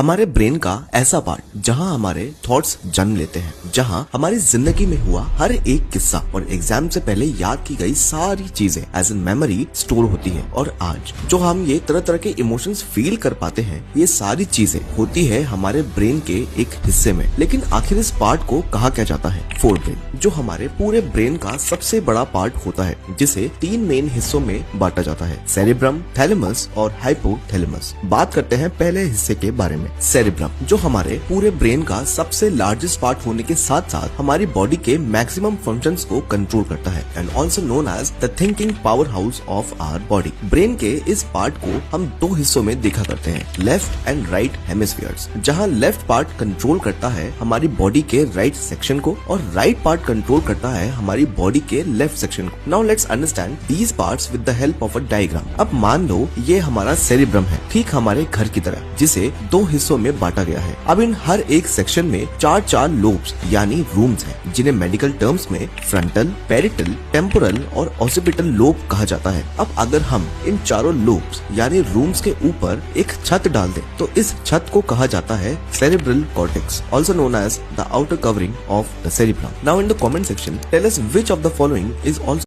हमारे ब्रेन का ऐसा पार्ट जहां हमारे थॉट्स जन्म लेते हैं, जहां हमारी जिंदगी में हुआ हर एक किस्सा और एग्जाम से पहले याद की गई सारी चीजें एज एन मेमोरी स्टोर होती है। और आज जो हम ये तरह तरह के इमोशंस फील कर पाते हैं, ये सारी चीजें होती है हमारे ब्रेन के एक हिस्से में। लेकिन आखिर इस पार्ट को कहा क्या जाता है? फोर ब्रेन, जो हमारे पूरे ब्रेन का सबसे बड़ा पार्ट होता है, जिसे तीन मेन हिस्सों में बांटा जाता है, सेरेब्रम, थैलेमस और हाइपोथैलेमस। बात करते हैं पहले हिस्से के बारे में। सेरेब्रम, जो हमारे पूरे ब्रेन का सबसे लार्जेस्ट पार्ट होने के साथ साथ हमारी बॉडी के मैक्सिमम फंक्शंस को कंट्रोल करता है and also known as the thinking power house of our body. Brain के इस पार्ट को हम दो हिस्सों में देखा करते हैं, लेफ्ट एंड राइट हेमिस्फीयर्स, जहां लेफ्ट पार्ट कंट्रोल करता है हमारी बॉडी के राइट सेक्शन को और राइट पार्ट कंट्रोल करता है हमारी बॉडी के लेफ्ट सेक्शन को। Now let's understand these parts with the help of a diagram. अब मान लो ये हमारा सेरेब्रम है, ठीक हमारे घर की तरह, जिसे दो हिस्सों में बांटा गया है। अब इन हर एक सेक्शन में चार चार लोब्स यानी रूम्स हैं, जिन्हें मेडिकल टर्म्स में फ्रंटल, पेरिटल, टेम्पोरल और ऑसिपिटल लोब कहा जाता है। अब अगर हम इन चारों लोब्स यानी रूम्स के ऊपर एक छत डाल दें, तो इस छत को कहा जाता है cerebral cortex, also known as the outer covering of the cerebellum. Now in the comment section, tell us which of the following is also